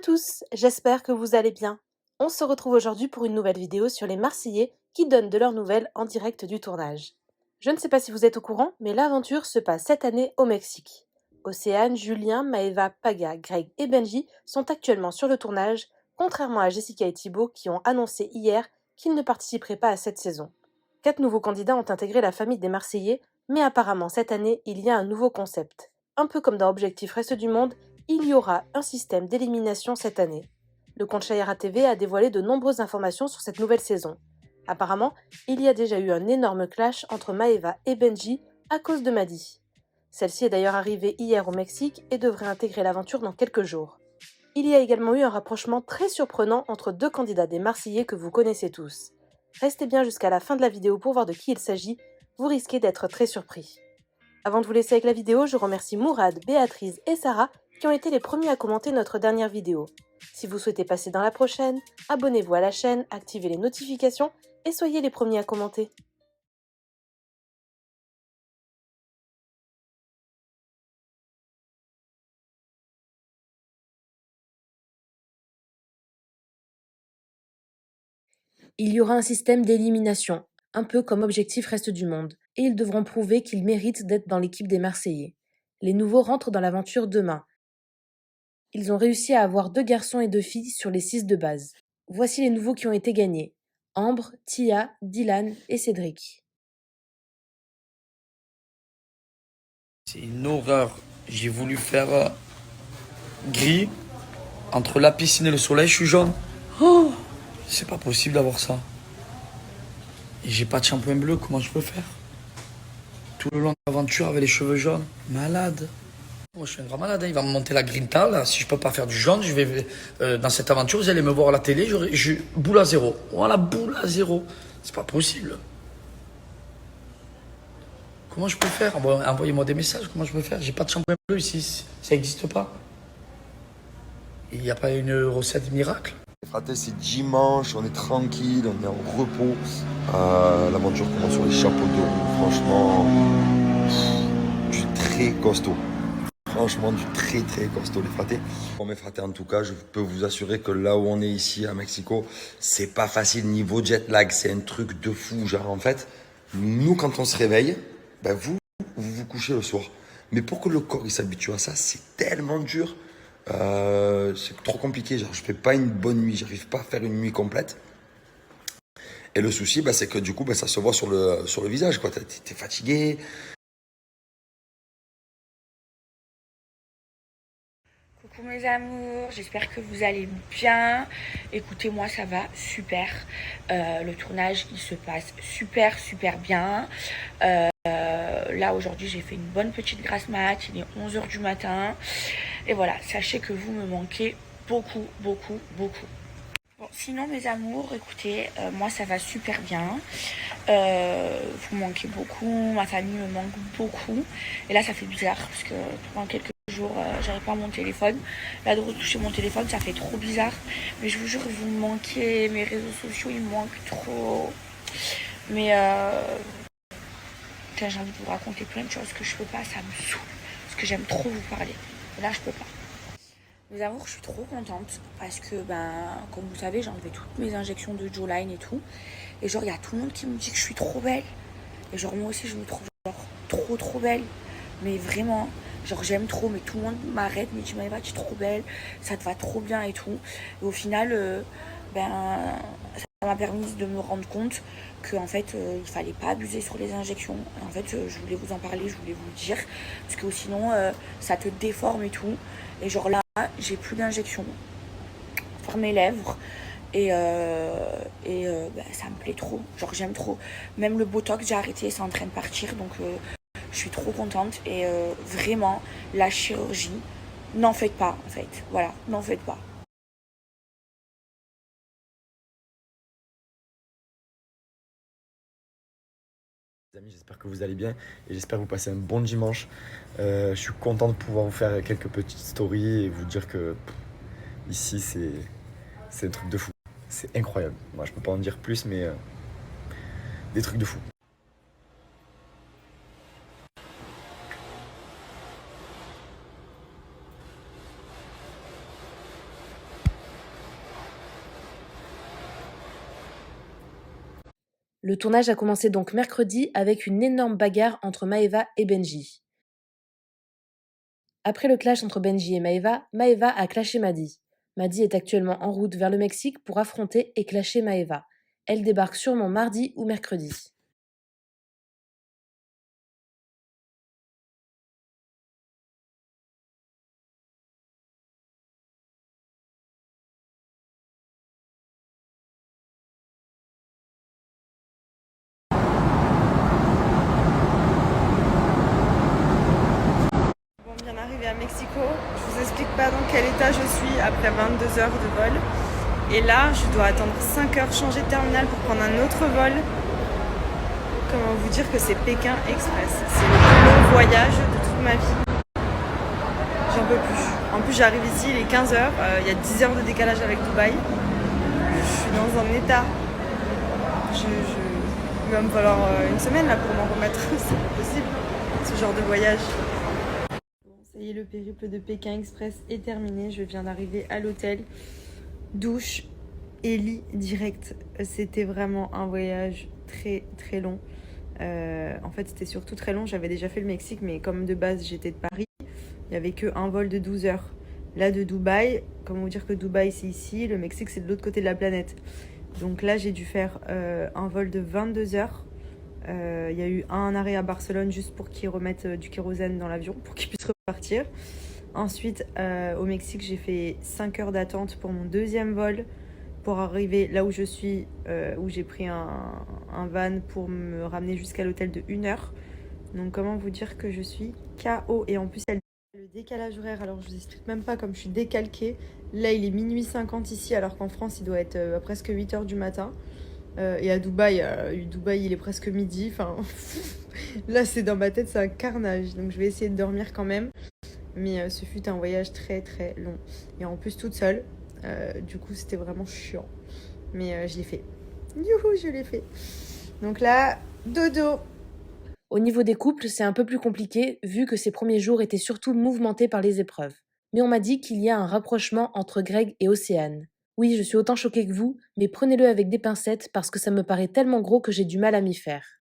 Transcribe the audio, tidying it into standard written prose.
tous, j'espère que vous allez bien. On se retrouve aujourd'hui pour une nouvelle vidéo sur les Marseillais qui donnent de leurs nouvelles en direct du tournage. Je ne sais pas si vous êtes au courant, mais l'aventure se passe cette année au Mexique. Océane, Julien, Maëva, Paga, Greg et Benji sont actuellement sur le tournage, contrairement à Jessica et Thibaut qui ont annoncé hier qu'ils ne participeraient pas à cette saison. 4 nouveaux candidats ont intégré la famille des Marseillais, mais apparemment cette année il y a un nouveau concept. Un peu comme dans Objectif Reste du Monde, il y aura un système d'élimination cette année. Le compte Chahira TV a dévoilé de nombreuses informations sur cette nouvelle saison. Apparemment, il y a déjà eu un énorme clash entre Maëva et Benji à cause de Madi. Celle-ci est d'ailleurs arrivée hier au Mexique et devrait intégrer l'aventure dans quelques jours. Il y a également eu un rapprochement très surprenant entre deux candidats des Marseillais que vous connaissez tous. Restez bien jusqu'à la fin de la vidéo pour voir de qui il s'agit, vous risquez d'être très surpris. Avant de vous laisser avec la vidéo, je remercie Mourad, Béatrice et Sarah qui ont été les premiers à commenter notre dernière vidéo. Si vous souhaitez passer dans la prochaine, abonnez-vous à la chaîne, activez les notifications et soyez les premiers à commenter. Il y aura un système d'élimination, un peu comme Objectif Reste du Monde, et ils devront prouver qu'ils méritent d'être dans l'équipe des Marseillais. Les nouveaux rentrent dans l'aventure demain. Ils ont réussi à avoir 2 garçons et 2 filles sur les 6 de base. Voici les nouveaux qui ont été gagnés. Ambre, Tia, Dylan et Cédric. C'est une horreur. J'ai voulu faire gris. Entre la piscine et le soleil, je suis jaune. Oh, c'est pas possible d'avoir ça. Et j'ai pas de shampoing bleu, comment je peux faire? Tout le long de l'aventure avec les cheveux jaunes. Malade. Moi, je suis un grand malade, hein. Il va me monter la grinta, là. Si je peux pas faire du jaune, je vais dans cette aventure, vous allez me voir à la télé, boule à zéro. Voilà, boule à zéro. C'est pas possible. Comment je peux faire? Envoyez-moi des messages, comment je peux faire? J'ai pas de shampoing bleu ici, ça existe pas. Il n'y a pas une recette miracle? Fraté, c'est dimanche, on est tranquille, on est en repos. L'aventure commence sur les chapeaux de roue, franchement, du très costaud. Franchement, du très très costaud, les fratés. Pour mes fratés, en tout cas, je peux vous assurer que là où on est ici à Mexico, c'est pas facile niveau jet lag, c'est un truc de fou. Genre, en fait, nous, quand on se réveille, ben vous vous couchez le soir. Mais pour que le corps il s'habitue à ça, c'est tellement dur. C'est trop compliqué. Genre, je fais pas une bonne nuit, j'arrive pas à faire une nuit complète. Et le souci, c'est que du coup, ça se voit sur le visage, quoi. T'es fatigué. Coucou mes amours, j'espère que vous allez bien. Écoutez, moi ça va super. Le tournage il se passe super bien. Là aujourd'hui j'ai fait une bonne petite grasse mat, il est 11h du matin. Et voilà, sachez que vous me manquez beaucoup. Bon, sinon mes amours, écoutez, moi ça va super bien. Vous me manquez beaucoup, ma famille me manque beaucoup. Et là ça fait bizarre parce que pendant quelques jours j'avais pas mon téléphone. Là de retoucher mon téléphone ça fait trop bizarre. Mais je vous jure vous me manquez, mes réseaux sociaux ils me manquent trop. Mais j'ai envie de vous raconter plein de choses que je peux pas, ça me saoule. Parce que j'aime trop vous parler. Et là je peux pas. Mes amours, je suis trop contente parce que, comme vous savez, j'ai enlevé toutes mes injections de Jawline et tout. Et genre, il y a tout le monde qui me dit que je suis trop belle. Et genre, moi aussi, je me trouve genre trop belle. Mais vraiment, genre, j'aime trop. Mais tout le monde m'arrête, me dit, Maëva, tu es trop belle, ça te va trop bien et tout. Et au final, ça m'a permis de me rendre compte qu'en fait, il fallait pas abuser sur les injections. En fait, je voulais vous en parler, je voulais vous le dire. Parce que sinon, ça te déforme et tout. Et genre là, j'ai plus d'injection sur mes lèvres et ça me plaît trop, genre j'aime trop. Même le botox j'ai arrêté, c'est en train de partir, donc je suis trop contente. Et vraiment la chirurgie, n'en faites pas en fait, voilà, n'en faites pas. Les amis, j'espère que vous allez bien et j'espère que vous passez un bon dimanche. Je suis content de pouvoir vous faire quelques petites stories et vous dire que ici c'est un truc de fou. C'est incroyable. Moi je peux pas en dire plus, mais des trucs de fou. Le tournage a commencé donc mercredi avec une énorme bagarre entre Maeva et Benji. Après le clash entre Benji et Maeva, Maeva a clashé Maddie. Maddie est actuellement en route vers le Mexique pour affronter et clasher Maeva. Elle débarque sûrement mardi ou mercredi. Bon, bien arrivé à Mexico. Je vous explique pas dans quel état je suis après 22 heures de vol. Et là, je dois attendre 5 heures, changer de terminal pour prendre un autre vol. Comment vous dire que c'est Pékin Express. C'est le plus long voyage de toute ma vie. J'en peux plus. En plus, j'arrive ici, il est 15 heures. Il y a 10 heures de décalage avec Dubaï. Je suis dans un état. Il va me falloir une semaine là pour m'en remettre. C'est pas possible, ce genre de voyage. Bon, ça y est, le périple de Pékin Express est terminé. Je viens d'arriver à l'hôtel. Douche et lit direct. C'était vraiment un voyage très très long. En fait, c'était surtout très long. J'avais déjà fait le Mexique, mais comme de base j'étais de Paris, il n'y avait qu'un vol de 12 heures. Là, de Dubaï, comment vous dire que Dubaï c'est ici, le Mexique c'est de l'autre côté de la planète. Donc là, j'ai dû faire un vol de 22 heures. Il y a eu un arrêt à Barcelone juste pour qu'ils remettent du kérosène dans l'avion, pour qu'ils puissent repartir. Ensuite, au Mexique, j'ai fait 5 heures d'attente pour mon deuxième vol pour arriver là où je suis, où j'ai pris un van pour me ramener jusqu'à l'hôtel de 1 heure. Donc comment vous dire que je suis KO. Et en plus, il y a le décalage horaire. Alors je vous explique même pas comme je suis décalquée. Là, il est minuit 50 ici, alors qu'en France, il doit être presque 8 heures du matin. Et à Dubaï, Dubaï, il est presque midi. Enfin, là, c'est dans ma tête, c'est un carnage. Donc je vais essayer de dormir quand même. Mais ce fut un voyage très très long. Et en plus toute seule. Du coup c'était vraiment chiant. Mais je l'ai fait. Youhou, je l'ai fait. Donc là, dodo. Au niveau des couples, c'est un peu plus compliqué vu que ces premiers jours étaient surtout mouvementés par les épreuves. Mais on m'a dit qu'il y a un rapprochement entre Greg et Océane. Oui, je suis autant choquée que vous, mais prenez-le avec des pincettes parce que ça me paraît tellement gros que j'ai du mal à m'y faire.